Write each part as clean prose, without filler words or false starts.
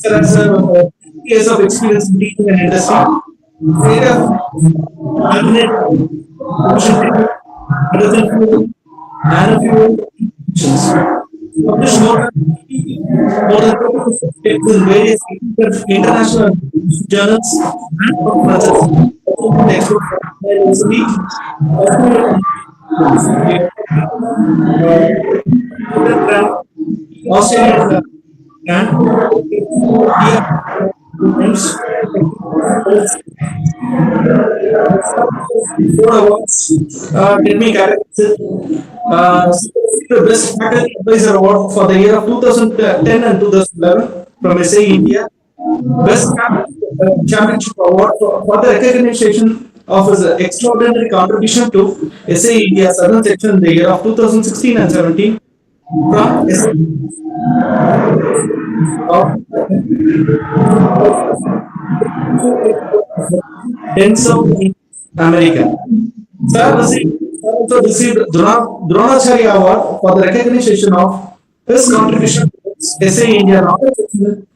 Sir has years of experience in teaching and industry. Area of cabinet, ocean technique, hydrogen fuel, nanofuel, emissions. Published more than 20 papers in various international journals and conferences. Textbook for university, Australian and four awards. Let me categorize it. The Best Faculty Advisor Award for the year of 2010 and 2011 from SA India. Best Championship Award for the recognition of his extraordinary contribution to SA India Southern Section in the year of 2016 and 17 from SA of Denso in America. Sir also received Dronacharya Award for the recognition of his contribution to SA India knowledge in the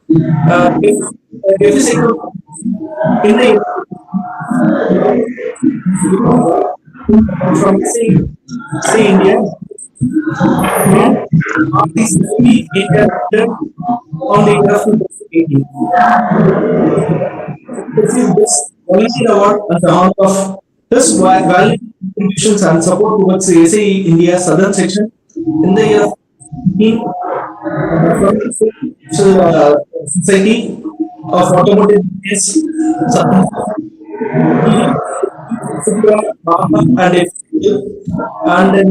from SA India on this India on the year of 2018. Received this volunteer award on the honor of his valuable contributions and support towards the SA India Southern Section in the year of 2018 Society of Automotive Engineers Southern and in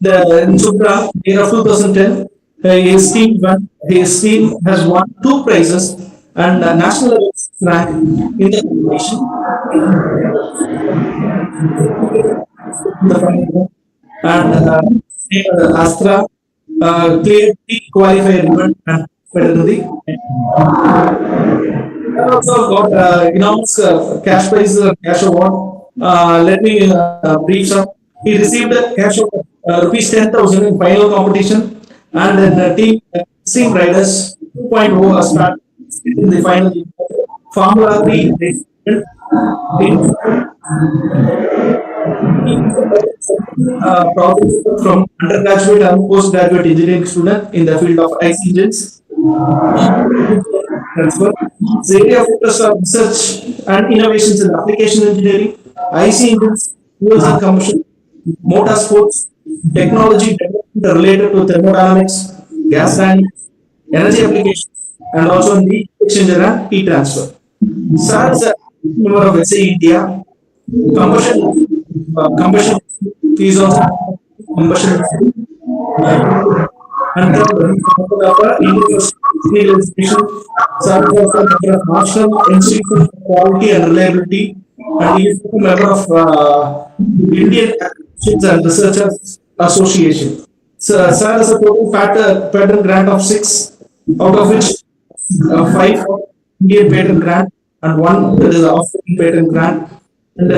in Supra year of 2010 his team has won two prizes and national level rank in the competition. And Astra cleared the qualifier event and federally. Also got enormous cash prize, cash award. Let me brief some. He received a cash award rupees 10,000 in final competition, and then team riders 2.0 was started in the final Formula 3 race. From undergraduate and postgraduate engineering student in the field of IC engines. Transfer. The area of focus of research and innovations in application engineering, IC engines, fuels and combustion, motorsports, technology development related to thermodynamics, gas dynamics, energy applications, and also in heat exchanger and heat transfer. Sir is a member of SA India. Combustion is also combustion and institution. Sir is also a member of National Institute for Quality and Reliability, and he is a member of Indian Academics and Researchers Association. So, sir has a total patent grant of 6, out of which 5 Indian patent grant and 1 that is Australian patent grant, and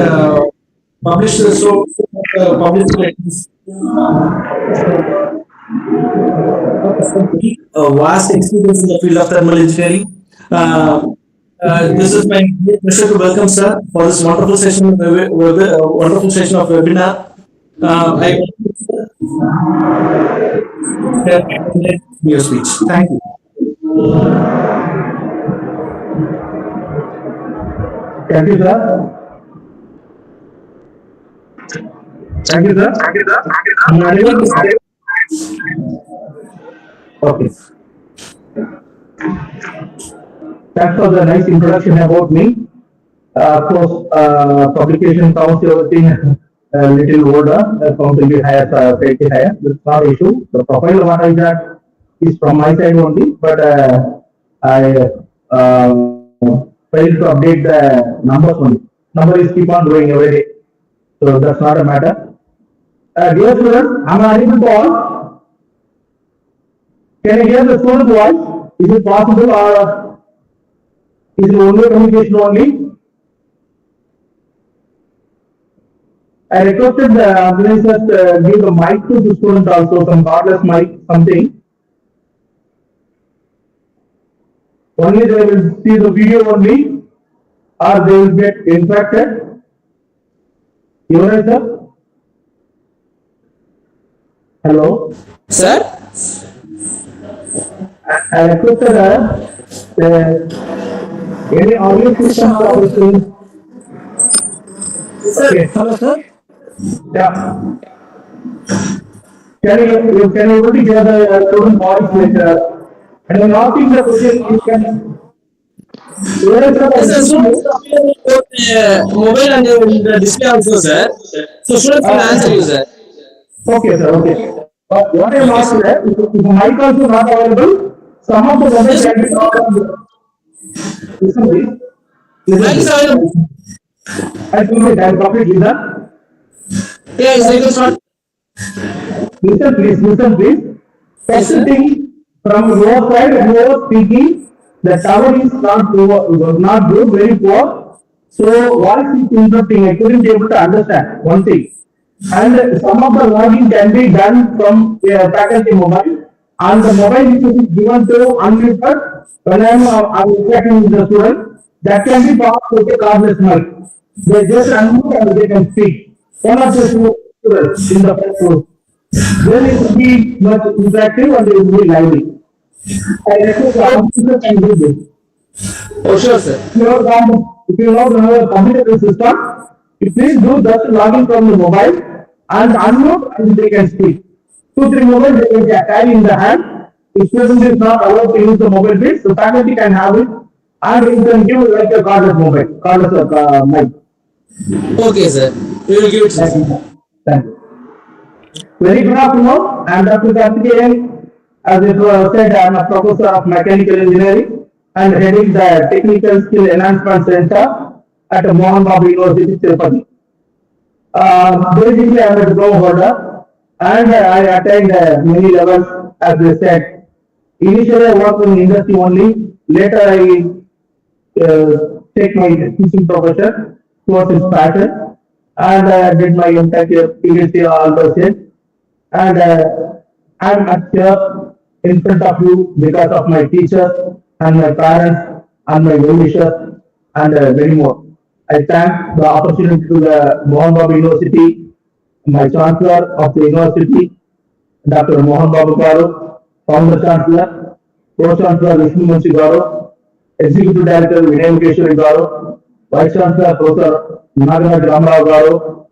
published published a vast experience in the field of thermal engineering. This is my great pleasure to welcome sir for this wonderful session, wonderful session of webinar. I your speech. Thank you. Thank you, sir. Thank you, sir. I'm audible? Okay. Thanks for the nice introduction about me. Of course, publication counts everything a little older, counts a little higher, slightly higher. That's not an issue. The profile what I got is from my side only, but I failed to update the numbers only. Number is keep on growing every day, so that's not a matter. Dear students, am I audible to all? Can you hear the student voice? Is it possible, or is it only communication only? I requested the organizers give the mic to the student also, some cordless mic, something. Only they will see the video only, or they will get infected. Your answer? Hello? Sir? I requested any audio system or anything. Okay. Hello, sir. Yeah. Can you able to hear the student voice later? And then asking the question, you can. Where is Yes, sir. the Students appear on both mobile and the display also, sir. So students will answer you, sir. Okay, sir. Okay. What I am asking is, if the mic also not available, some of the mobile Yes, can be talked on. Listen, please. Listen, mic is please. available. I think I can completely listen. Yeah, yes, you can start. Listen, please. Listen, please. Yes, First sir. thing, from your side, you are speaking, the tower is not good, very poor. So voice is interrupting. I couldn't be able to understand one thing. And some of the logging can be done from faculty mobile, and the mobile which is given to unmuted when I'm interacting with the student, that can be passed with a cardless mic. They just unmute and they can speak. One of the students in the first group. Then it will be much interactive and it will be lively. I request the officer can do this. Oh, sure, sir. If you know the computer system, you please do just login from the mobile and unmute and they can speak. 2, 3 mobile they can carry in the hand. If student is not allowed to use the mobile bits, the faculty can have it and you can give like a cordless mobile, cordless mic. Okay, sir. We will give it to Thank you. you. Thank you. Very good afternoon. I am Dr. Karthikeyan. As it was said, I am a professor of mechanical engineering and heading the Technical Skill Enhancement Center at Mohan Babu University, Tirupati. Basically, I am a diploma holder and I attained many levels, as they said. Initially, I worked in industry only. Later, I take my teaching profession towards its passion and did my MTech, PhD, all those things. And I'm at here in front of you because of my teachers and my parents and my well-wishers and many more. I thank the opportunity to the Mohan Babu University, my chancellor of the university, Dr. Mohan Babu Garu, founder chancellor, pro-chancellor Vishnu Munshi Garu, executive director Vinay Mukeshwari Garu, vice chancellor Professor Nagaraj Ramarao Garu,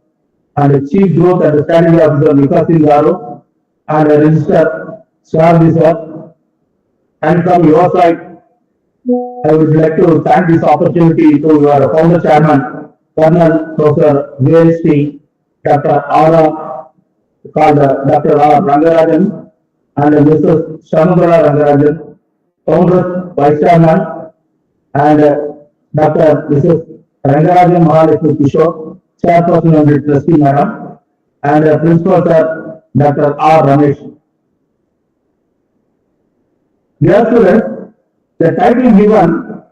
and Chief Growth and Strategy Officer Vikasin Garu, and Register Shardi sir. And from your side, I would like to thank this opportunity to your founder chairman, Colonel Professor VST, Dr. R. called Dr. R. Rangarajan, and Mrs. Shamundara Rangarajan, founder, vice chairman, and Dr. Mrs. Rangarajan Mahalakshmi Kishore, chairperson of the trustee madam, and principal sir, Dr. R. Ramesh. Dear students, the title given,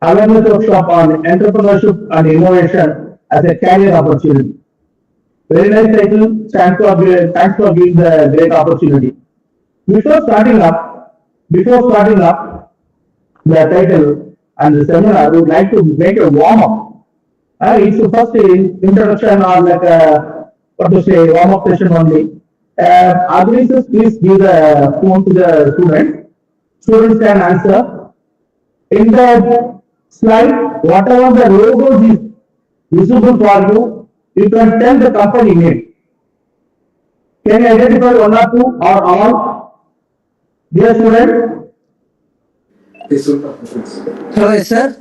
awareness workshop on entrepreneurship and innovation as a career opportunity. Very nice title. Thanks for giving the great opportunity. Before starting up the title and the seminar, we would like to make a warm up. It's the first introduction or like what to say warm up session only. Advisors, please give the phone to the student. Students can answer. In the slide, whatever the logos is visible for you, you can tell the company name. Can you identify one or two or all? Dear student, Hello, sir.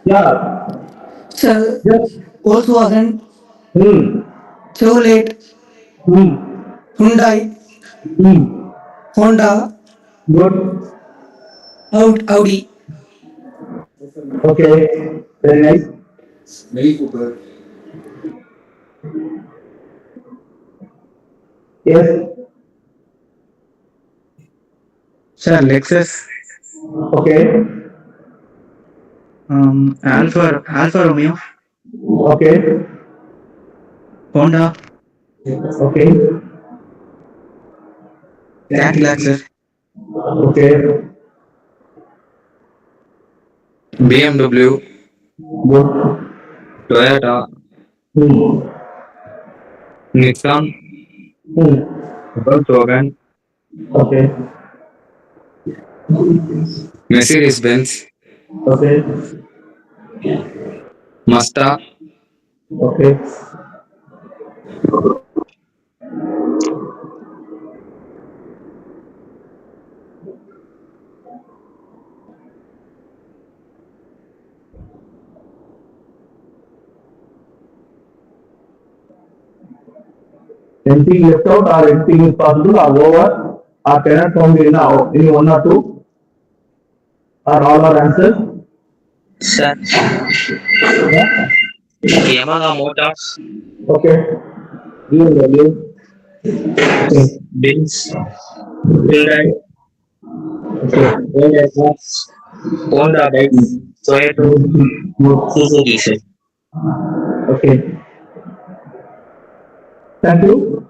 yeah, Sir, yes, Volkswagen, hmm, Chevrolet, hmm, Hyundai, hmm, Honda, good, Audi. okay, very nice. Yes, Sir, Lexus, okay, Alfa Romeo, okay, Honda, okay, Cadillac, sir, okay, BMW, Good. Toyota, Hmm. Nissan, Hmm. Volkswagen, Okay. Mercedes Benz, Okay. Mazda, Okay. Anything left out or anything is possible or over or cannot found in now any one or two or all are answers. Sir, Yeah. Yamaha Motors, Okay. BMW. Okay. Benz, Hyundai, Okay. Honda Trucks, Honda Bikes, Toyota, Good. Suzuki, sir. Okay. Thank you.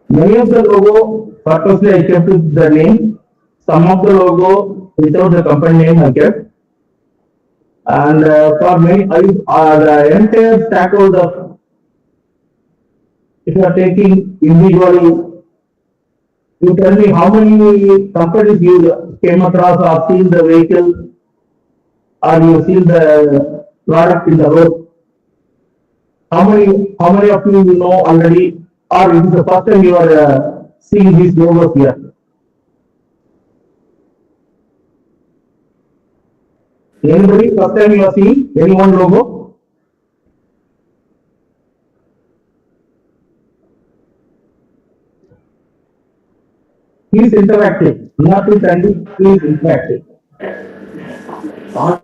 Many of the logo purposely I kept the name. Some of the logo without the company name I kept. And for many, the entire stakeholder, if you are taking individually, you tell me how many companies you came across or seen the vehicle or you seen the product in the road. How many of you know already, or it is the first time you are seeing these logos here? Anybody first time you are seeing any one logo? He is interactive, not to standing, he is interactive.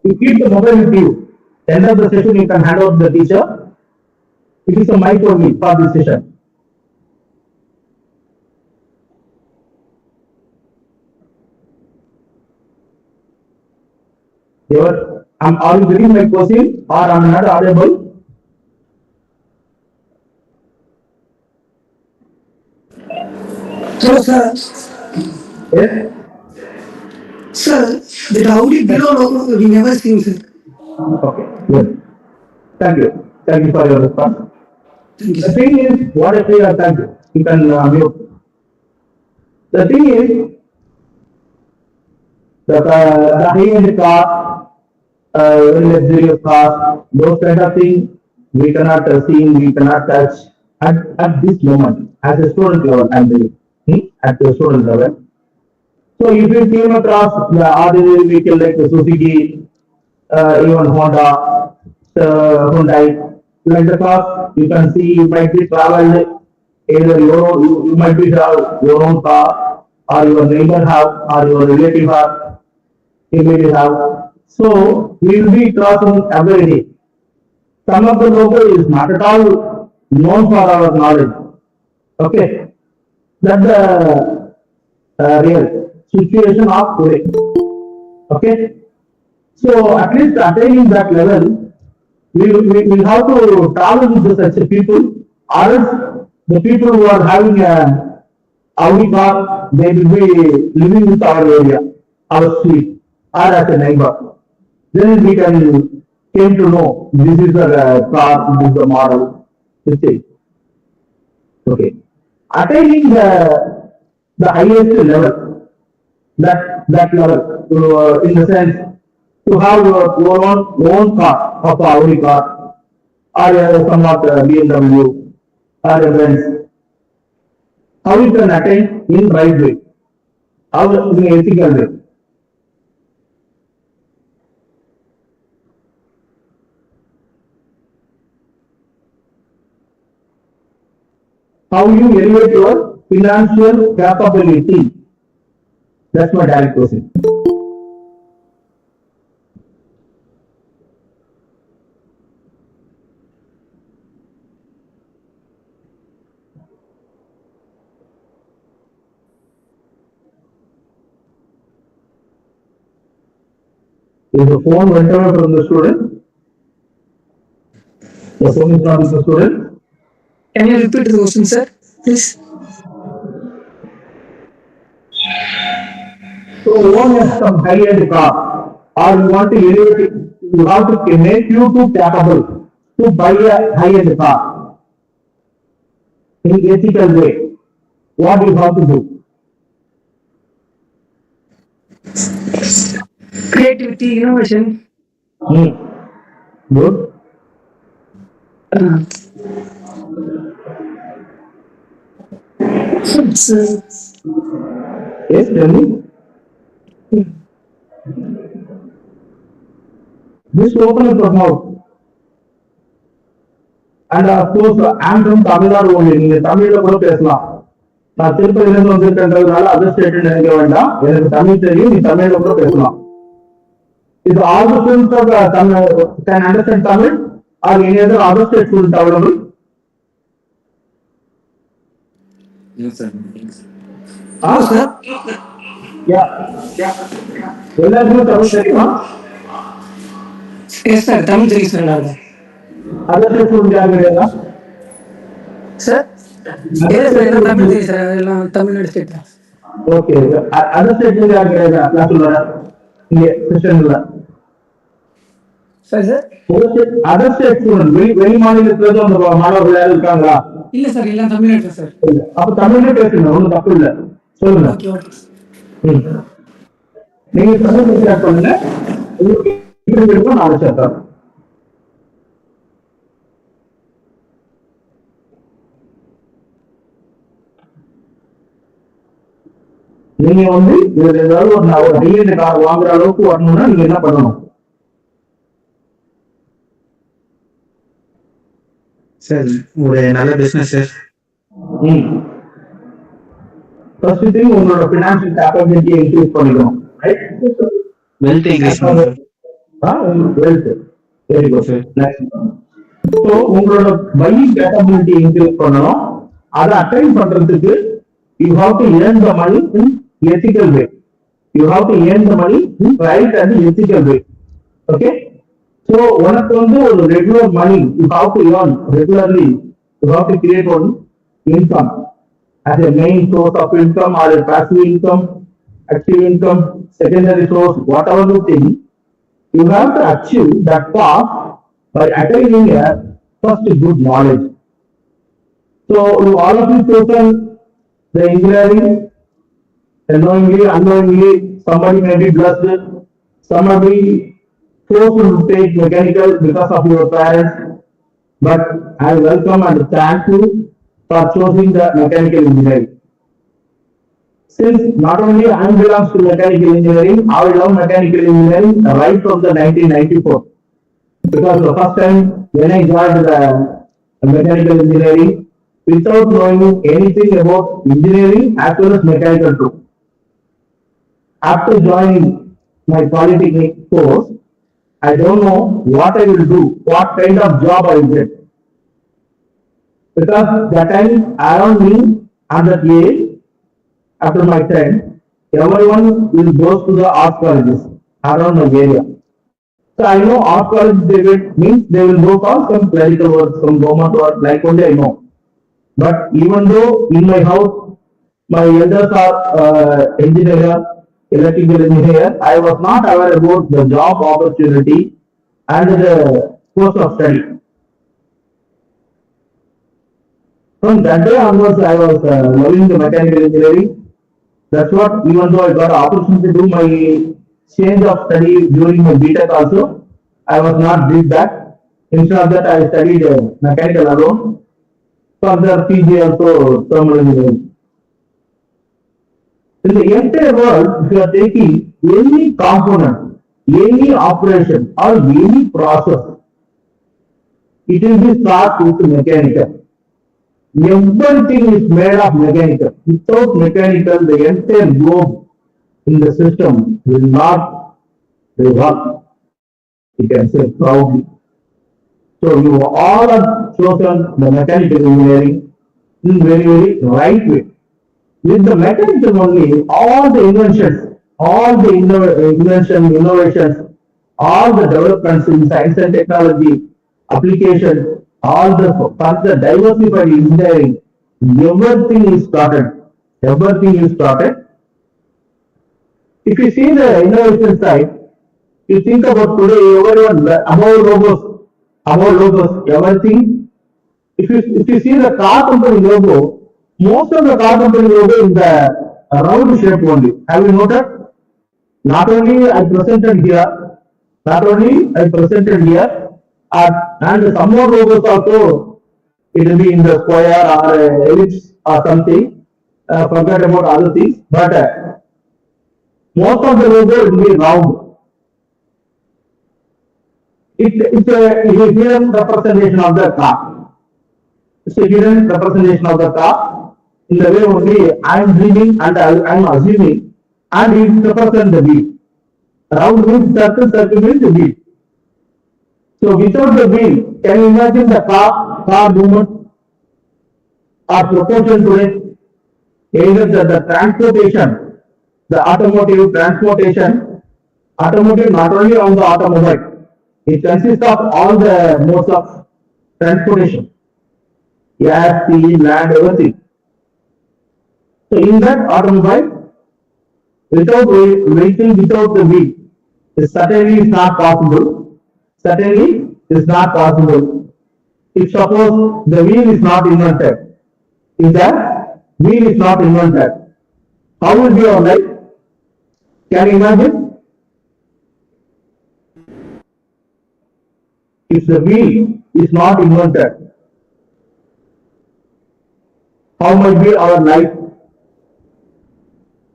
You keep the mobile with you. End of the session, you can hand over the teacher. It is a mic only for this session. Are you getting my question or I'm not audible? So, sir, Yes? sir, the Audi below logo we never seen, sir. Okay, good. Thank you. Thank you for your response. Thank you, The sir. thing is, what I say, thank you. You can mute. The thing is, the high-end car, very luxurious car, those kind of things, we cannot see, we cannot touch at this moment. As a student level, I'm doing, at the student level. So if you came across the ordinary vehicle like the Suzuki, even Honda, Hyundai, like the cars, you can see you might be traveled either you might be have your own car or your neighbor have or your relative have, he may have. So we will be crossing every day. Some of the logo is not at all known for our knowledge. Okay, that's the real situation of today. Okay, so at least attaining that level, we have to travel with such a people, or else the people who are having a Audi car, they will be living with our area, our street, or as a neighbor. Then we can came to know this is the car, this is the model, this is okay. Attaining the highest level, that level, in the sense to have your own car of a Audi car or somewhat BMW or a Benz. How you can attain in right way? How in ethical way? How you elevate your financial capability? That's my direct question. Is the phone went away from the student? The phone is not with the student. Can you repeat the question, sir? Please. So own some high-end car. or you want to elevate it, you have to make you to capable to buy a high-end car in ethical way. What do you have to do? Creativity, innovation. Hmm. Good. It's, Yes, tell me. Just open up your mouth. And of course, I'm from Tamil Nadu only. நீங்க தமிழ்ல கூட பேசலாம். நான் திருப்பதியில இருந்து வந்திருக்கேன்றதுனால other state நினைக்க வேண்டாம். எனக்கு தமிழ் தெரியும், நீ தமிழ்ல கூட பேசலாம். Is all the students of Tamil can understand Tamil or any other state student available? Yes, sir. Ah, sir. Yeah. எல்லாருக்கும் தமிழ் தெரியுமா? Yes, sir. Tamil தெரியும் sir எனக்கு. அதர் ஸ்டேட் ஸ்டூடெண்ட் யாரும் கிடையாதா? Sir? Yes, sir. எல்லாம் தமிழ் தெரியும் sir. எல்லாம் Tamil Nadu state. Okay. Other state யாரும் கிடையாதா? கிளாஸ்ல வர இங்க செஷன்ல. சரி சார். அதர் ஸ்டேட் ஸ்டூடெண்ட் வெளி மாநிலத்துல இருந்து அந்த மாணவர்கள் யாரும் இருக்காங்களா? இல்ல சார், எல்லாம் தமிழ்நாடு சார். அப்ப தமிழ்ல பேசுங்க, ஒண்ணும் தப்பு இல்ல. சொல்லுங்க. Okay okay. நீங்க தமிழ் ஸ்டார்ட் பண்ணுங்க. உங்களுக்கு நான் சேர்த்தேன். நீங்க வந்து இதுல ஏதாவது ஒரு ஹையண்ட் கார் வாங்குற அளவுக்கு வரணும்னா நீங்க என்ன பண்ணணும்? சார் ஒரு நல்ல பிசினஸ் சார். ஃபர்ஸ்ட் திங் உங்களோட ஃபினான்ஷியல் கேப்பபிலிட்டியை இன்க்ரீஸ் பண்ணிக்கணும். ரைட்? வெல்த் இன்க்ரீஸ் பண்ணுங்க. Wealth very good sir. So உங்களோட பையிங் கேப்பபிலிட்டி இன்க்ரீஸ் பண்ணணும். அதை அட்டைன் பண்றதுக்கு you have to earn the money in ethical way. You have to earn the money in right and ethical way. Okay? So உனக்கு வந்து ஒரு regular money you have to earn regularly. You have to create one income as a main source of income or a passive income, active income, secondary source, whatever you think. You have to achieve that path by attaining a first good knowledge. So you all of you chosen the engineering. Knowingly, unknowingly, somebody may be blessed, somebody forced to take mechanical because of your parents. But I welcome and thank you for choosing the mechanical engineering. Since not only I belongs to mechanical engineering, I love mechanical engineering right from the 1994. Because the first time when I joined the mechanical engineering, without knowing anything about engineering as well as mechanical too. After joining my polytechnic course, I don't know what I will do, what kind of job I will get. Because that time around me at that age, after my time, everyone will go to the art colleges around my area. So I know art college means they will go for some clerical work, some government work, like only I know. But even though in my house, my elders are engineer, electrical engineer, I was not aware about the job opportunity and the course of study. From that day onwards, I was loving the mechanical engineering. That's what, even though I got an opportunity to do my change of study during my BTech also, I was not did that. Instead of that, I studied mechanical alone. Further PG also thermal engineering. In the entire world, if you are taking any component, any operation or any process, it will be start with mechanical. Everything is made of mechanical. Without mechanical, the entire globe in the system will not work. You can say proudly. So you all have chosen the mechanical engineering in very, very right way. With the mechanical only, all the inventions, all the innovations, all the developments in science and technology, application, all the further diversified engineering, everything is started. Everything is started. If you see the innovation side, You think about today, everyone, about logos, everything. If you see the car company logo, most of the car company logo is the round shape only. Have you noted? Not only I presented here, and some more logos also, it will be in the square or ellipse or something. Forget about other things, but most of the logo will be round. It's a hidden representation of the car. It's a hidden representation of the car. In the way only I am dreaming and I am assuming, and it represents the wheel. Round means circle, circle means the wheel. So without the wheel, can you imagine the car movement or proportion to it? Either the transportation, the automotive transportation, automotive not only on the automobile, it consists of all the modes of transportation, air, sea, land, everything. So in that automobile, without vehicle, without the wheel, it certainly is not possible. Certainly is not possible. If suppose the wheel is not invented, if the wheel is not invented, how will be our life? Can you imagine? If the wheel is not invented, how might be our life?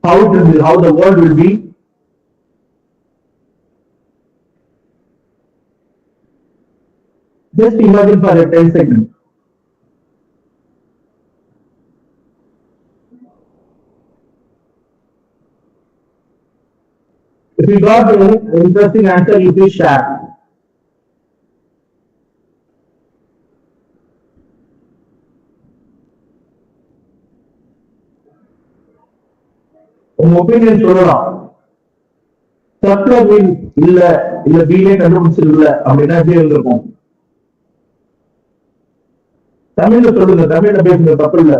How it will be, how the world will be? Just imagine for a 10 seconds. If you got an interesting answer, you please share. உங்க opinion சொல்லலாம். Circular wheel இல்ல வீலே கண்டுபிடிச்சிருக்கல அப்படின்னா எப்படி இருந்திருக்கும்? தமிழ்ல சொல்லுங்க, தமிழ்ல பேசுங்க, தப்பு இல்ல.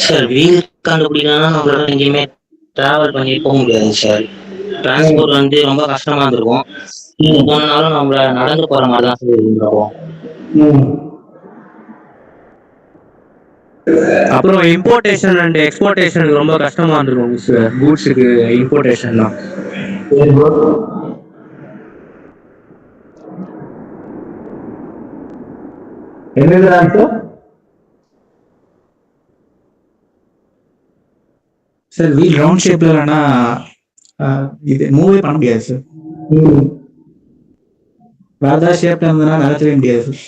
சார் வீல் கண்டுபிடிக்கணும்னா நம்மளால எங்கேயுமே டிராவல் பண்ணி போக முடியாது சார். டிரான்ஸ்போர்ட் வந்து ரொம்ப கஷ்டமா இருந்திருக்கும். எங்க போனாலும் நம்மள நடந்து போற மாதிரி தான் சார் இருந்திருக்கும். அப்புறம் இம்போர்டேஷன் அண்ட் எக்ஸ்போர்டேஷன் ரொம்ப கஷ்டமா இருந்திருக்கும் சார், கூட்ஸுக்கு இம்போர்டேஷன்லாம். என்னது ஆன்சர்? சார் வீல் ரவுண்ட் ஷேப்ல இல்லைன்னா இது மூவே பண்ண முடியாது சார். வேற ஏதாவது ஷேப்ல இருந்ததுன்னா நடத்தவே முடியாது sir.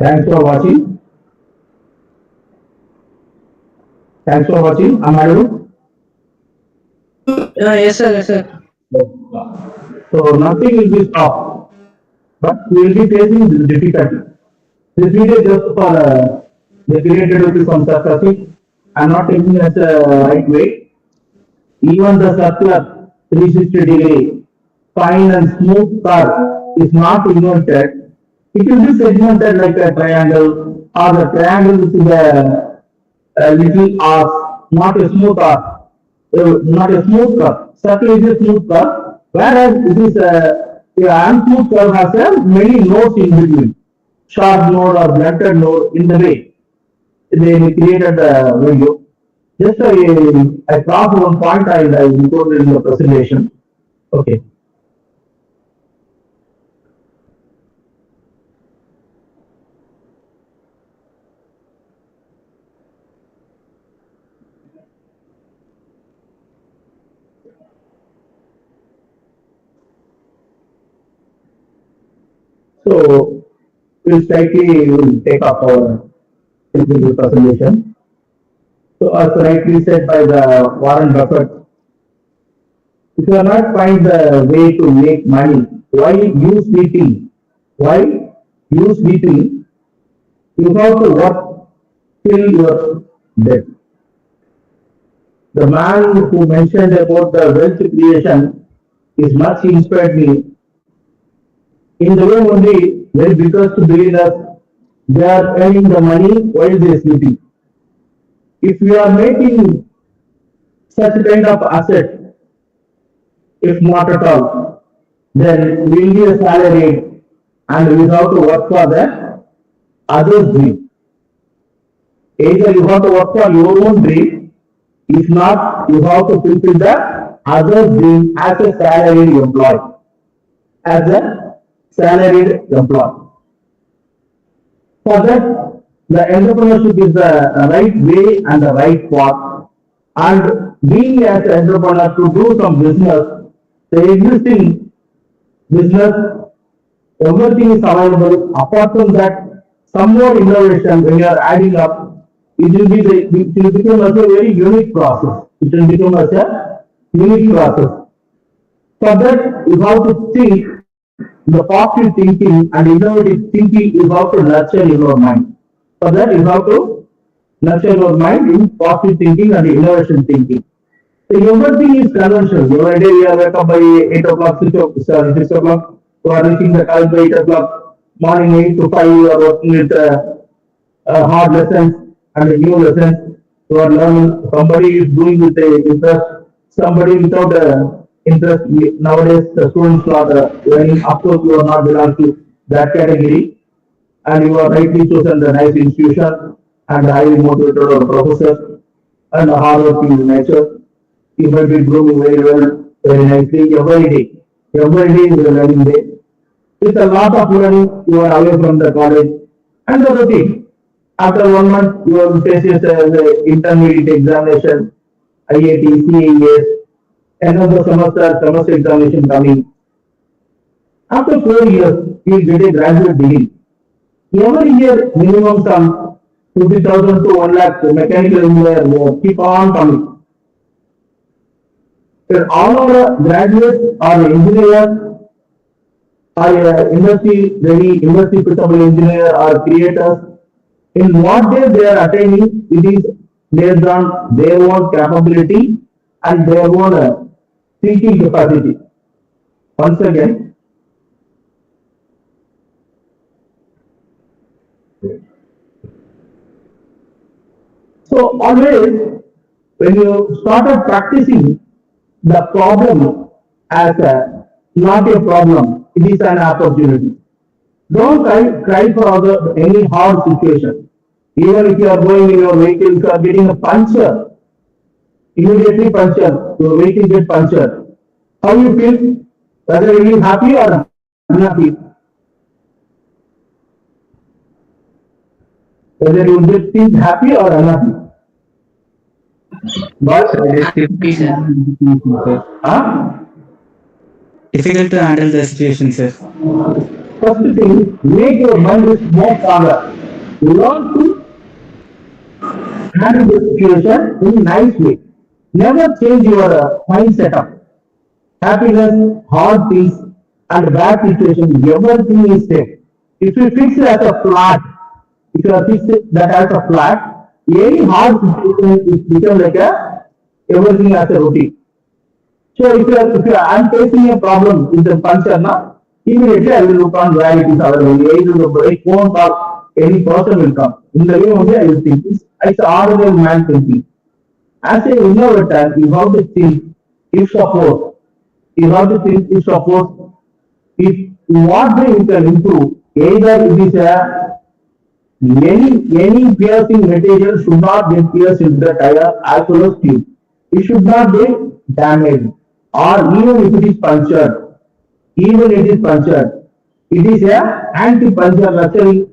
Thanks for watching. Thanks for watching. Am I audible? Yes, sir. Yes, sir. So nothing will be stopped, but we will be facing this difficulty. This video is just for the created with some success. I am not taking it as a right way. Even the circular 360-degree fine and smooth curve is not inverted. It will be segmented like a triangle, or the triangle with the little arc, not a smooth arc, not a smooth curve. Circle is a smooth curve, whereas this unsmooth curve has many nodes in between, sharp node or blunted node in the way they created the video. Just I crossed one point I included in the presentation. Okay. So we'll slightly take up our technical presentation. So as rightly said by the Warren Buffett, if you are not find the way to make money, why use VT? Why use VT? You have to work till your death. The man who mentioned about the wealth creation is much inspired me. In the way only, very biggest billionaires, they are earning the money while they are sleeping. If we are making such kind of asset, if not at all, then we will be a salaried and we have to work for the other's dream. Either you have to work for your own dream, if not, you have to fulfill the other's dream as a salaried employee. As a salaried employee. For that, the entrepreneurship is the right way and the right path. And being as an entrepreneur to do some business, the existing business, everything is available. Apart from that, some more innovation when you are adding up, it will become as a very unique process. It will become as a unique process. For that, you have to think the positive thinking and innovative thinking you have to nurture in your mind. For that, you have to nurture your mind in positive thinking and innovation thinking. So everything is conventional. Every day we are wake up by 8 o'clock, 6 o'clock. You are reaching the college by 8 o'clock. Morning 8 to 5, you are working with hard lessons and new lessons. You are learning. Somebody is doing with the interest. Somebody without interest. Nowadays, the students are learning. Of course, you are not belong to that category. And you are rightly chosen the nice institution and highly motivated professor and hardworking nature. You might be grooming very well, very nicely every day. Every day is a learning day. With a lot of learning, you are away from the college and the routine. After 1 month, you will face the intermediate examination, IIT, CAES, another semester examination coming. After 4 years, you will get a graduate degree. Every year, minimum sum 50,000 to 1 lakh mechanical engineer will keep on coming. So all our graduates are engineers, are industry ready, industry suitable engineer or creators. In what they are attaining, it is based on their own capability and their own thinking capacity. Once again, so always when you started practicing the problem as not a problem, it is an opportunity. Don't cry for any hard situation. Even if you are going in your vehicle, if you are getting a puncture, immediately puncture, your vehicle gets punctured. How you feel? Whether you are happy or unhappy? Whether you will feel happy or unhappy? But difficult to handle the situation, sir. first thing, make your mind is more stronger. Learn to handle the situation in a nice way. Never change your mindset up. Happiness, hard things, and bad situations, everything is same. If you fix it as a flat, if you are fixed that as a flat, any hard situation is become like a everything as a routine. So I'm facing a problem with the puncture now, immediately I will look on where it is available. Either the brake won't or any person will come. In the way only I will think. It's ordinary man thinking. As an innovator, you have to think if suppose. You have to think if suppose if what way you can improve, either it is a any piercing material should not get pierced into the tire as well as tube. It should not get damaged. Or even if it is punctured, it is a anti-puncture rupturing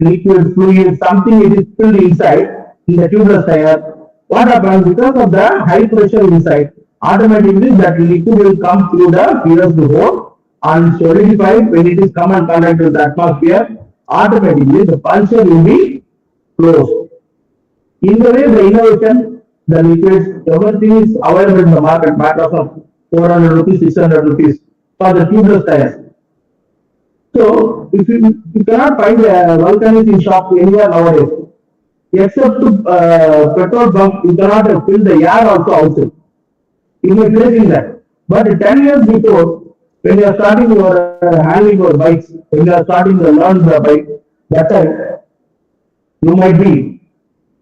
liquid fluid, something it is filled inside in the tubeless tire. What happens because of the high pressure inside? Automatically that liquid will come through the pierced hole and solidify when it is come and contact with the atmosphere. Automatically the puncture will be closed. In the way the innovation, the liquids, everything is available in the market, matters of 400 rupees, 600 rupees for the tubeless tires. So, if you cannot find a vulcanizing shop anywhere nowadays, except to petrol pump, you cannot fill the air also outside. You may facing that. But 10 years before, when you are starting your handling your bikes, when you are starting to learn the bike, that time you might be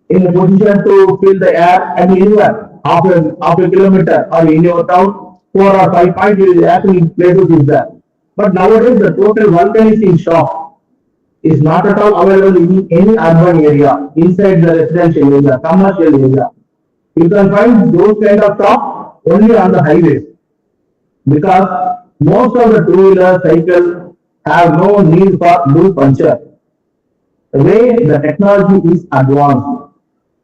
in a position to fill the air and anywhere half a kilometer or in your town 4 or 5 points actually places is there. But nowadays the total vulcanizing shop is not at all available in any urban area, inside the residential area, commercial area. You can find those kind of shop only on the highways. Because most of the two-wheeler cycle have no need for do puncture. The way the technology is advanced,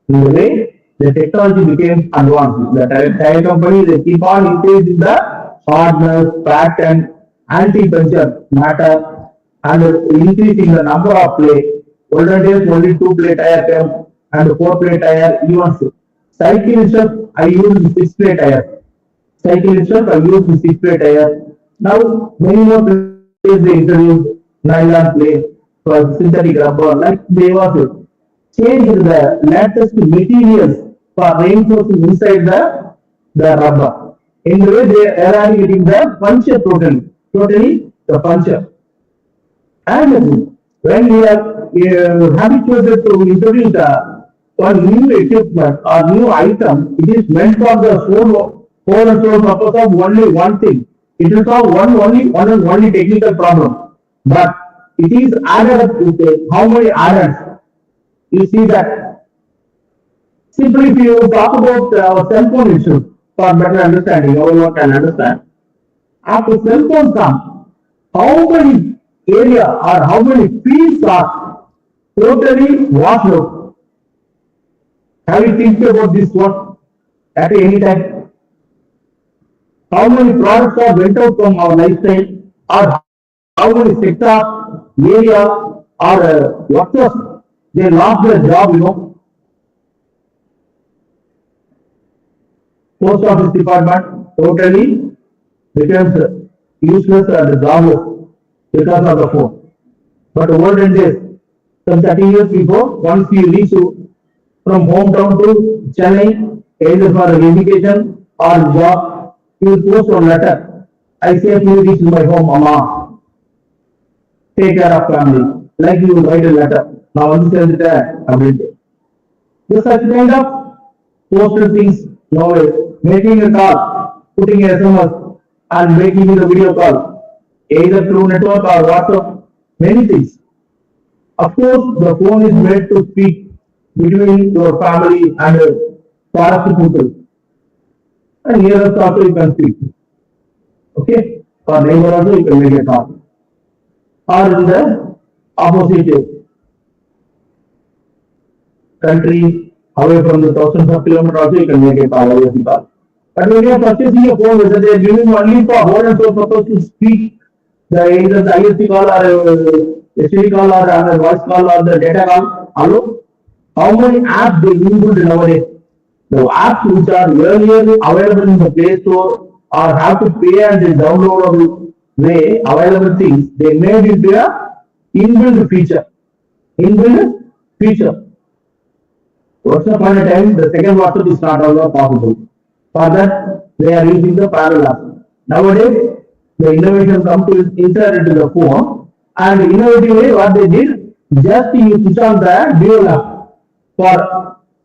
in the way the technology became advanced, the tire company they keep on increasing the hardness, pattern, anti-puncture matter, and increasing the number of play. Olden days only 2-play tire came and 4-play tire. Even cycle itself, I use 6-play tire. Cycle itself, I use 6-play tire. Now many more plays they introduced nylon play for synthetic rubber, like they was change the latest materials for reinforcing inside the rubber. In the way they are eradicating the puncture totally the puncture. And when we are habituated to introduce one new equipment or new item, it is meant for the whole and sole purpose of only one thing. It will solve only technical problem, but it is added up with how many adders. You see that. Simply, if you talk about our cell phone issue for better understanding, everyone can understand. After cell phone comes, how many area or how many fields are totally washed out? Have you think about this one at any time? How many products are went out from our lifestyle, or how many sectors, area, or workers they lost their job, Post office department totally becomes useless and jobless because of the phone. But olden days, some 30 years before, once you reach from hometown to Chennai, either for education or job, you will post one letter. I safely reach my home, Mama. Take care of family. Like you will write a letter. Now, once you send it, the such kind of postal things nowadays, making a call, putting a SMS, and making the video call, either through network or WhatsApp, many things. Of course, the phone is made to speak between your family and forest people. And here also you can speak. Okay? For neighbor also you can make a call. Or in the opposite country, away from the thousands of kilometers also you can make a call over the call. But when you are purchasing a phone, whether they are giving only for whole and sole purpose to speak either the ISP call or STD call or voice call or the data call. Hello? How many apps they inbuilt nowadays? The apps which are earlier available in the Play Store or have to pay and downloadable way available things, they made it a inbuilt feature. Inbuilt feature. Once upon a time, the second WhatsApp is not also possible. For that, they are using the parallel app. Nowadays, the innovation comes to insert into the phone, and innovatively what they did, just you put on the dual app for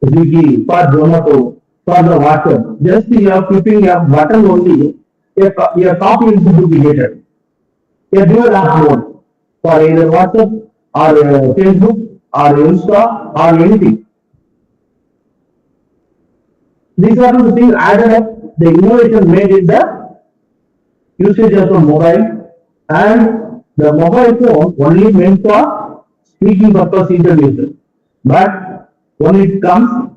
Swiggy, for Zomato, for the WhatsApp. Just you are clicking a button only, your copy will be duplicated. A dual app mode for either WhatsApp or Facebook or Insta or anything. These are the things added up, the innovation made in the usage of the mobile, and the mobile phone only meant for speaking purpose interviews. But when it comes,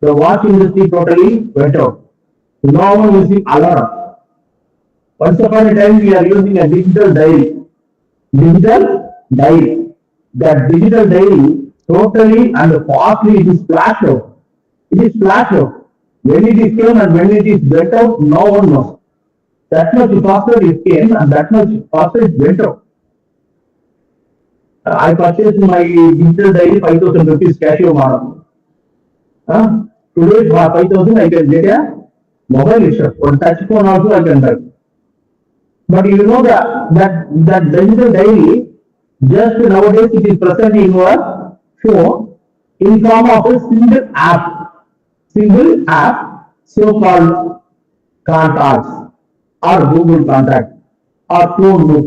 the watch industry totally went out. No one using alarm. Once upon a time we are using a digital diary. Digital diary. That digital diary totally and fastly it is flashed out. It is flashed out. When it is came and when it is went out, no one knows. That much faster it came and that much faster it went out. I purchased my digital diary 5,000 rupees Casio model. Today for 5,000 I can get a mobile itself. One touch phone also I can buy. But you know that digital diary just nowadays it is present in your phone in form of a single app, so-called contacts or Google contact or phone book.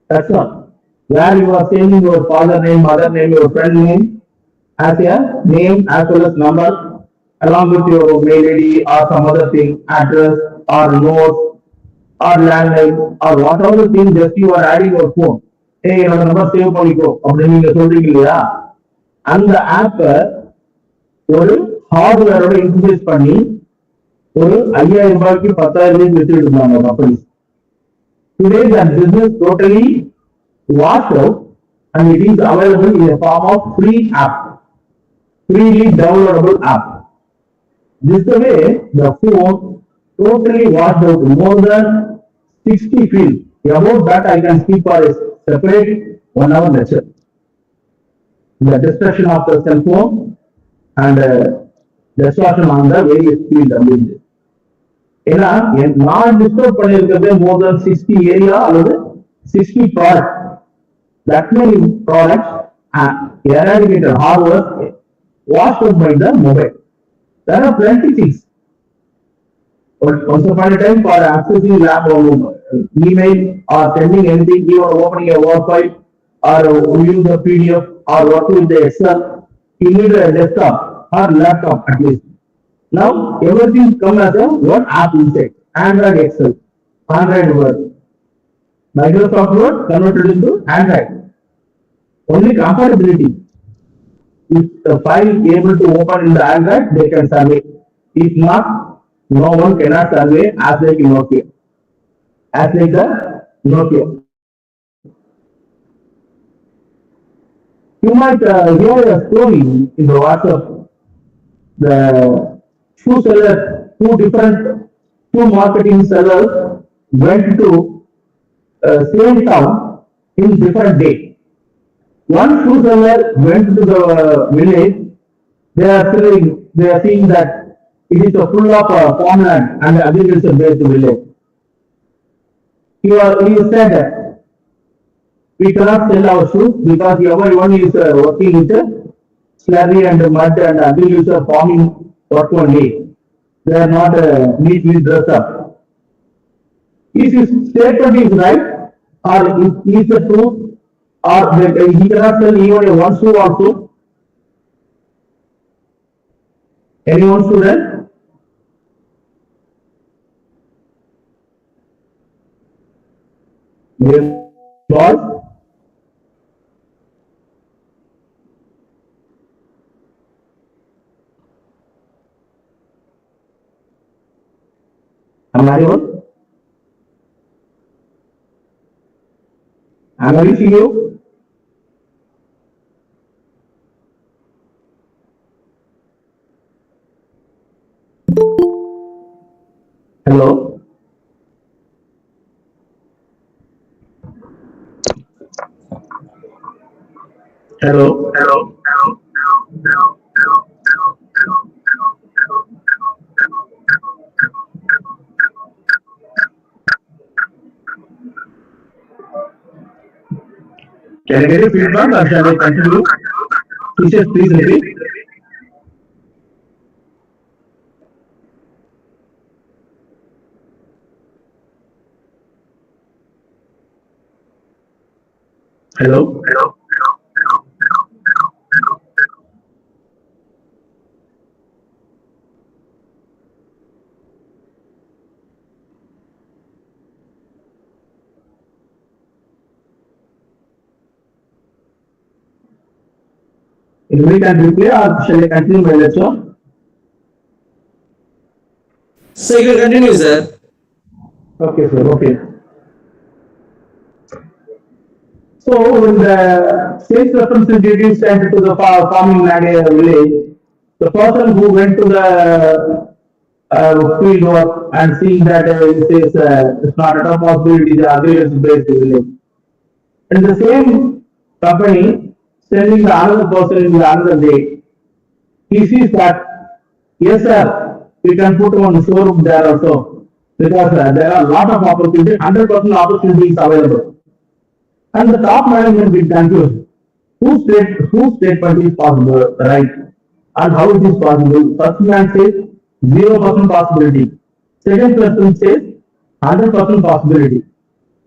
That's all. Where you are saving your father name, mother name, your friend name as a name as well as number along with your mail ID or some other thing, address or note or landline or whatever thing just you are adding your phone. Hey, என்னோட number save பண்ணிக்கோ அப்படின்னு நீங்க சொல்றீங்க இல்லையா, அந்த ஆப்ப ஒரு ஹார்ட்வேரோட introduce பண்ணி ஒரு 5,000 ரூபாய்க்கு 10,000 ரூபாய்க்கு வித்துட்டு இருந்தாங்க company. Today that business totally washed out and it is available in a form of free app, freely downloadable app. This way the phone totally washed out more than 60 fields. About that I can speak for a separate 1 hour lecture. The destruction of the cell phone and destruction on the various fields அப்படின்ட்டு. ஏன்னா நான் discover பண்ணியிருக்கிறது more than 60 area அல்லது 60 product. That many products eradicated hardware washed out by the mobile. There are plenty things. But once upon a time for accessing lab or email or sending anything, you are opening a Word file or use the PDF or working with the Excel, you need a desktop or laptop at least. Now everything comes as a one app inside. Android Excel, Android Word, Microsoft Word converted into Android. Only compatibility. If the file is able to open in the Android, they can survey. If not, no one cannot survey as like Nokia. As like the Nokia. You might hear a story in the WhatsApp. The shoe seller, two marketing sellers went to same town in different day. One shoe seller went to the village. They are seeing that it is a full of farmland and agriculture based village. He said we cannot sell our shoes because everyone is working with slurry and mud and agriculture farming work only. They are not neatly dressed up. Is his statement is right or is the truth? Or he cannot sell even a one shoe also? Anyone student? Yes, boss. Am I audible? Am I reaching you? Hello? Hello? Can I get a feedback or shall I continue? Teachers, please repeat. Hello? Anybody can replay or shall I continue my lecture? So you can continue, sir. Okay, sir, okay. So when the sales representative sent to the farming land village, the person who went to the field work and seeing that it says it's not at all possibility the agriculture based village. And the same company sending the another person in the another day, he sees that yes sir, we can put one showroom there also because there are a lot of opportunities, 100% opportunities available. And the top management will confused. Whose statement is possible, right? And how it is possible? First man says 0% possibility. Second person says 100% possibility.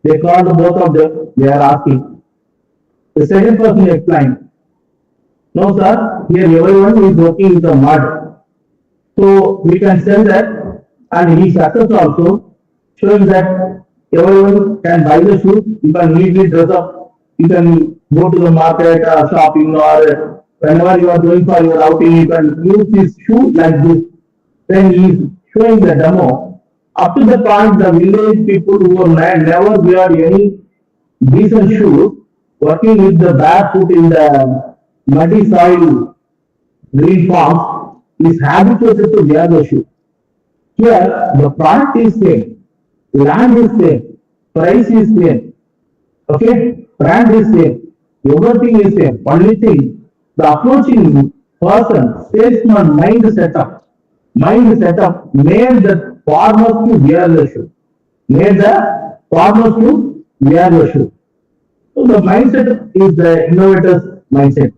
They called both of them, they are asking. The second person explained, no sir, here everyone is working with the mud. So we can sell that and he success also, showing that everyone can buy the shoes, you can neatly dress up, you can go to the market shopping or whenever you are going for your outing, you can use this shoe like this. Then he is showing the demo. Up to the point, the village people who were never wear any decent shoes, working with the barefoot in the muddy soil, green farms, is habituated to wear the shoe. Here, the product is same, land is same, price is same, okay, brand is same, everything is same. Only thing, the approaching person, salesman mind setup made the farmers to wear the shoe. Made the farmers to wear the shoe. So the mindset is the innovator's mindset.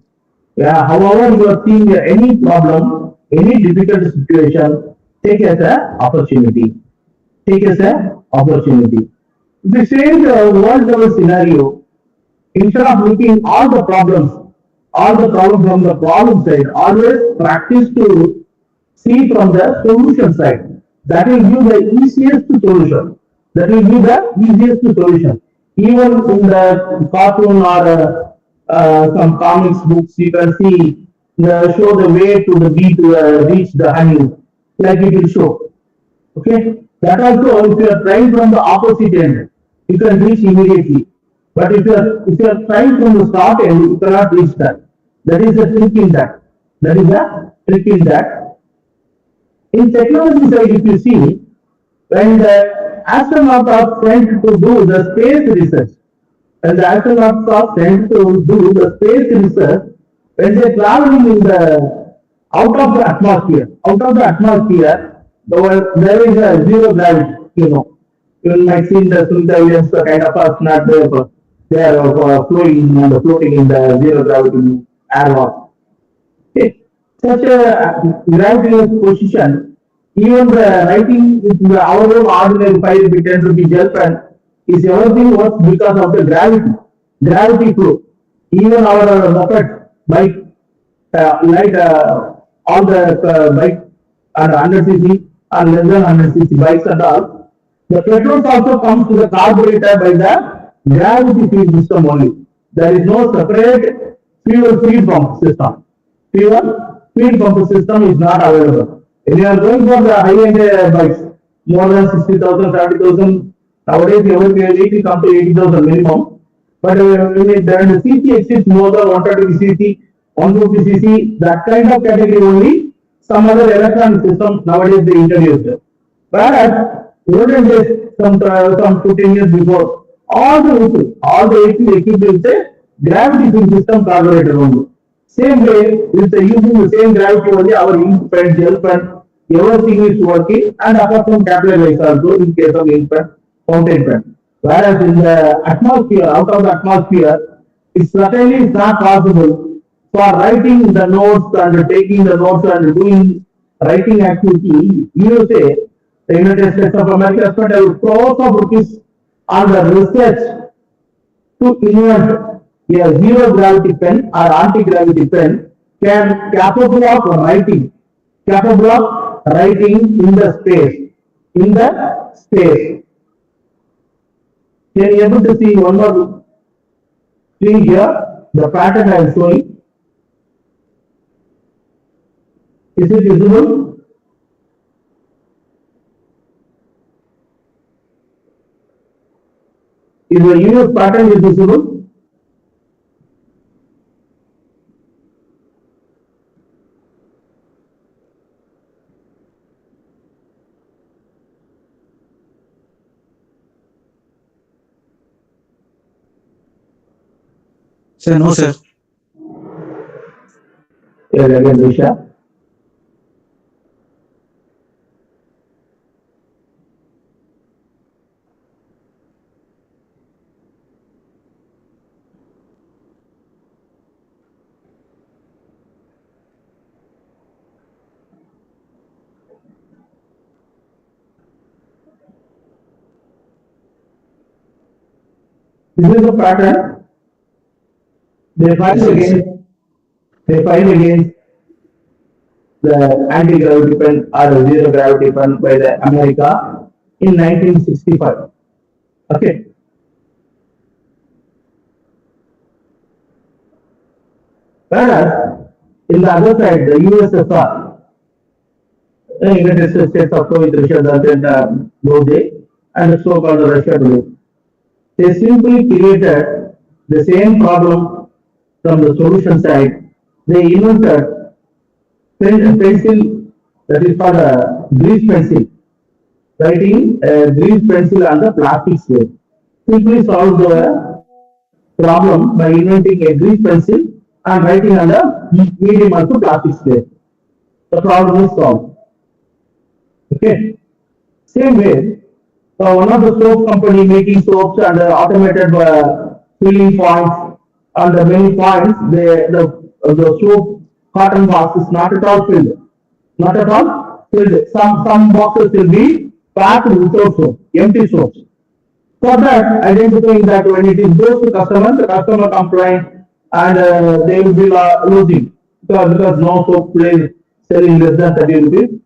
Yeah, however, you are seeing any problem, any difficult situation, take as an opportunity. Take as an opportunity. If you change the world level scenario, instead of looking all the problems from the problem side, always practice to see from the solution side. That will give the easiest solution. That will give the easiest solution. Even in the cartoon or some comics books, you can see show the way to the bee to reach the honey, like it will show. Okay, that also if you are trying from the opposite end, you can reach immediately. But if you are trying from the start end, you cannot reach that. That is the trick in that. That is the trick in that. In technology side, if you see, when the astronauts are sent to do the space research, when when they traveling in the out of the atmosphere, there is a zero gravity, You might see in the Sunita Williams kind of astronaut, they are flowing and floating in the zero gravity airwalk. Okay. Such a gravitational position, even the writing with our own ordinary 5 rupee, 10 rupee gel pen is everything works because of the gravity flow. Even our moped, bike, all the bike and 100cc and less than 100cc bikes and all, the petrol also comes to the carburetor by the gravity feed system only. There is no separate fuel feed pump system. Fuel feed pump system is not available. If you are going for the high-end bikes, more than 60,000, 70,000, nowadays every vehicle come to 80,000 minimum. But when the CC exceeds more than 130 cc, 150 cc, that kind of category only, some other electronic systems nowadays they introduced. Whereas olden days, some 15 years before, all the vehicles equipped with a gravity field system carburetor only. Same way, with the using the same gravity only, our ink pen, gel pen, everything is working, and apart from capillary also in case of ink pen, fountain pen. Whereas in the atmosphere, out of the atmosphere, it certainly is not possible for writing the notes and taking the notes and doing writing activity. USA, the United States of America, spent a crores of rupees on the research to invent a zero gravity pen or anti-gravity pen capable of writing in the space. Can you able to see one more thing here? The pattern I am showing. Is it visible? Is the universe pattern is visible? Sir, no, sir. Here again, Risha. This is the pattern. They find against the anti-gravity pen or zero gravity pen by the America in 1965. Okay. Whereas in the other side, the USSR, the United States of Soviet Russia, and the so-called Russia today, they simply created the same problem from the solution side. They invented pencil that is called a grease pencil, writing a grease pencil on the plastic slate. Simply solved the problem by inventing a grease pencil and writing on the medium of the plastic slate. The problem is solved. Okay. Same way, one of the soap company making soaps and automated filling points on the many points, the soap cotton box is not at all filled. Not at all filled. Some boxes will be packed without soap, empty soaps. For that, identifying that when it is goes to customer, the customer complain and they will be losing because no soap is selling less than 30 rupees.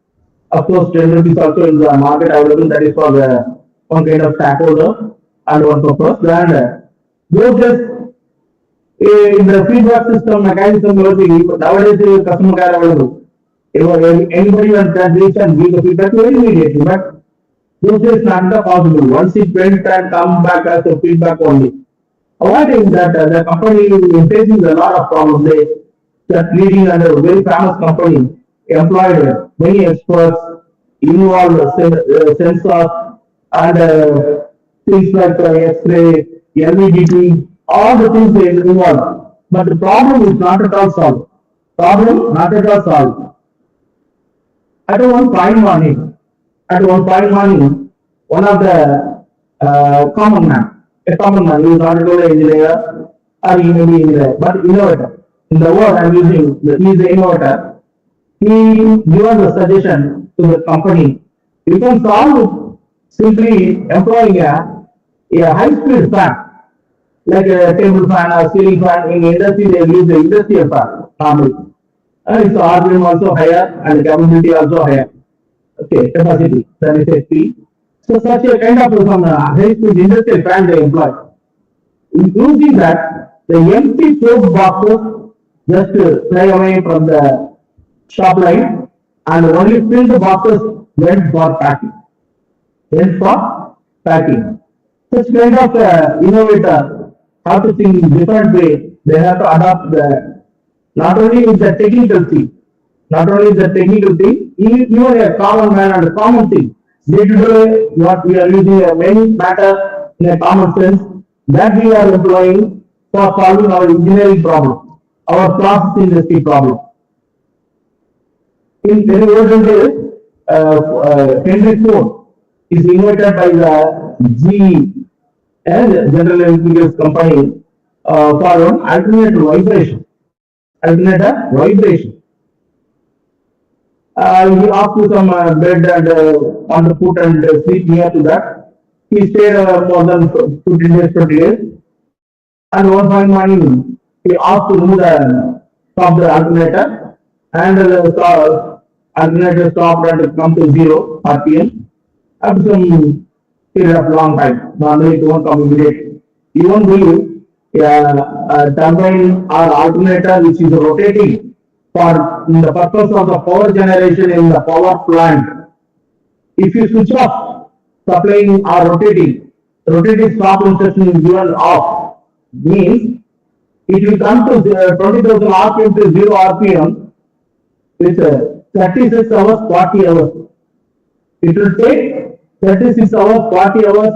Of course, 10 rupees also in the market available. That is for the one kind of stakeholder and one purpose. And those just in the feedback system mechanism nowadays customer care available. Anybody can reach and give the feedback very immediately, but those days not possible. Once it went and come back as a feedback only. Avoiding that, the company is facing a lot of problems. That leading under a very famous company employed many experts, involved sensors and things like X-ray, LVDT, all the things they involved. But the problem is not at all solved. At one fine morning, one of the common man, he is not at all an engineer or he may be engineer, but innovator. In the word I am using, he is the innovator. He given the suggestion to the company, you can solve simply employing a high-speed fan, like a table fan or ceiling fan. In industry, they use the industrial fan normally. And its RPM also higher and capability also higher. Okay, capacity, that is HP. So such a kind of some high-speed industrial fan they employ. Using that, the empty soap boxes just fly away from the shop line and only filled boxes went for packing. Such kind of innovator have to think in different way. They have to adopt the, not only with the technical thing, even a common man and a common thing. Day to day, what we are using a many matter in a common sense that we are employing for solving our engineering problem, our process industry problem. In very olden days, Henry Ford is invited by the GE and General Electric company for an alternate vibration. He asked to some bed and on the foot and sleep near to that. He stayed more than 15 days, 20 days. And one fine morning, he asked to remove the alternator, and the alternator stopped and come to 0 RPM. After some period of long time, normally it won't come immediately. You won't believe a turbine or alternator which is rotating for the purpose of the power generation in the power plant. If you switch off supplying or rotating stop instruction is given off, means it will come to 20,000 RPM to 0 RPM with 36 hours, 40 hours. It will take 36 hours, 40 hours,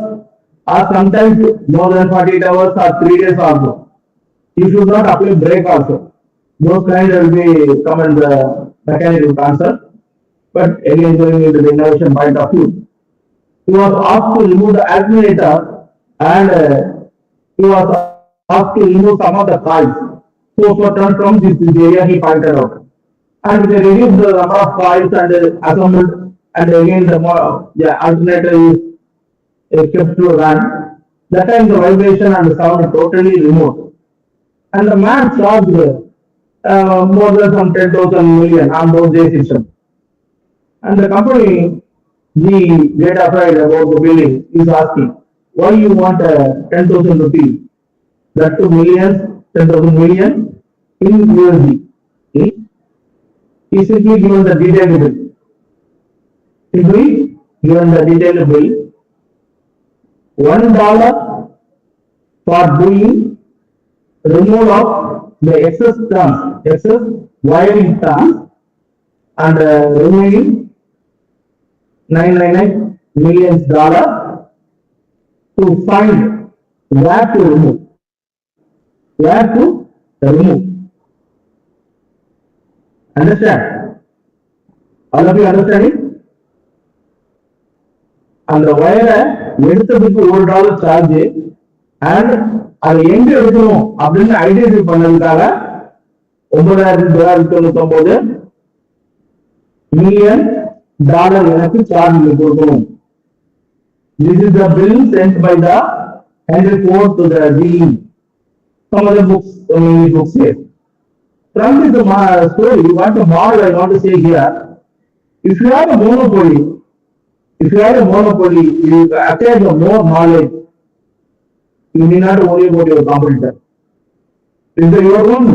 or sometimes more than 48 hours or 3 days also. You should not apply brake also. Those kinds will be come in the mechanical answer. But again, going into the innovation point of view, he was asked to remove the alternator and he was asked to remove some of the coils. So from this area he pointed out. And they reduced the number of coils and assembled, and again the alternator is kept to run. That time the vibration and the sound is totally removed. And the man charged more than some 10,000 million on those day system. And the company, the data side about the billing is asking, why you want 10,000 rupees? That 2 million, 10,000 million in USD. He simply given the detailed bill. Simply given the detailed bill. $1 for doing removal of the excess wiring terms, and remaining $999 million to find where to remove. Understand? All of you understand it? அந்த வயரை எடுத்ததுக்கு $1 charge and அதை எங்க எடுக்கணும் அப்படின்னு identify பண்ணதுக்காக $9,999 million எனக்கு charge கொடுக்கணும். This is the bill sent by the Henry Ford to the GE. Some other books, many books say. From this story, what the model I want to say here, if you have a monopoly, you acquire the more knowledge, you need not worry about your competitor. If your own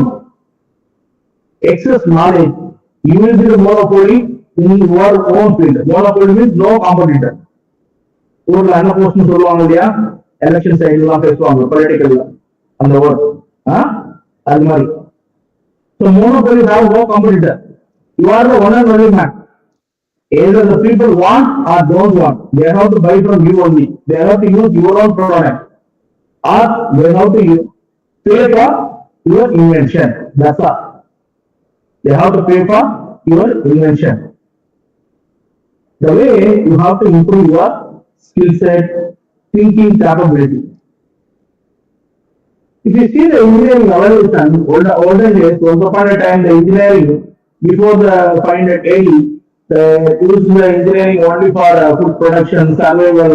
excess knowledge, you will be the monopoly in your own field. Monopoly means no competitor. ஊர்ல என்ன போஸ்ட்னு சொல்லுவாங்க இல்லையா, election side எல்லாம் பேசுவாங்க பொலிட்டிக்கல்ல அந்த word, அது மாதிரி. So monopoly have no competitor. You are the one and only man. Either the people want or don't want. They have to buy from you only. They have to use your own product. Or they have to pay for your invention. That's all. They have to pay for your invention. The way you have to improve your skill set, thinking capability. If you see the engineering evolution, olden days, once upon a time, the engineering, before the find at AE, used the engineering only for food production, survival,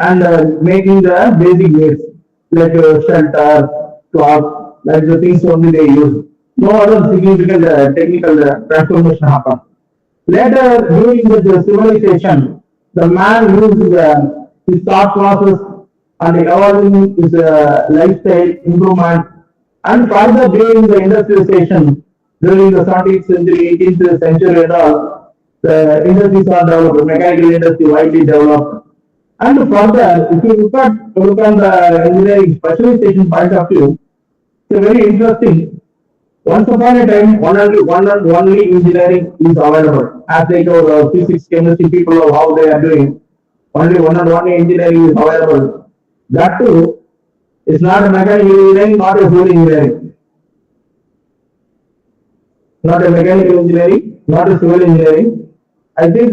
and making the basic needs, like shelter, cloth, like the things only they use. No other significant technical transformation happened. Later, during the civilization, the man used his thought process and evolving his lifestyle improvement, and further during the industrialization, during the 17th century, 18th century and all, the industries are developed, mechanical industry widely developed, And further, if you look on the engineering specialization point of view, it's very interesting. Once upon a time, only engineering is available. As they go, physics, chemistry people know how they are doing. Only one and one engineering is available. That too is not a mechanical engineering, not a civil engineering. Not a mechanical engineering, not a civil engineering. I think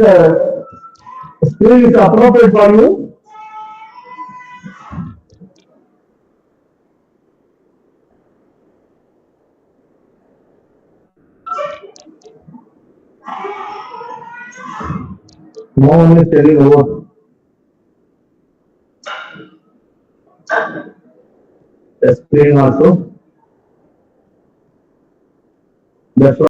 skill is appropriate for you. No one is telling over. The screen also. That's why.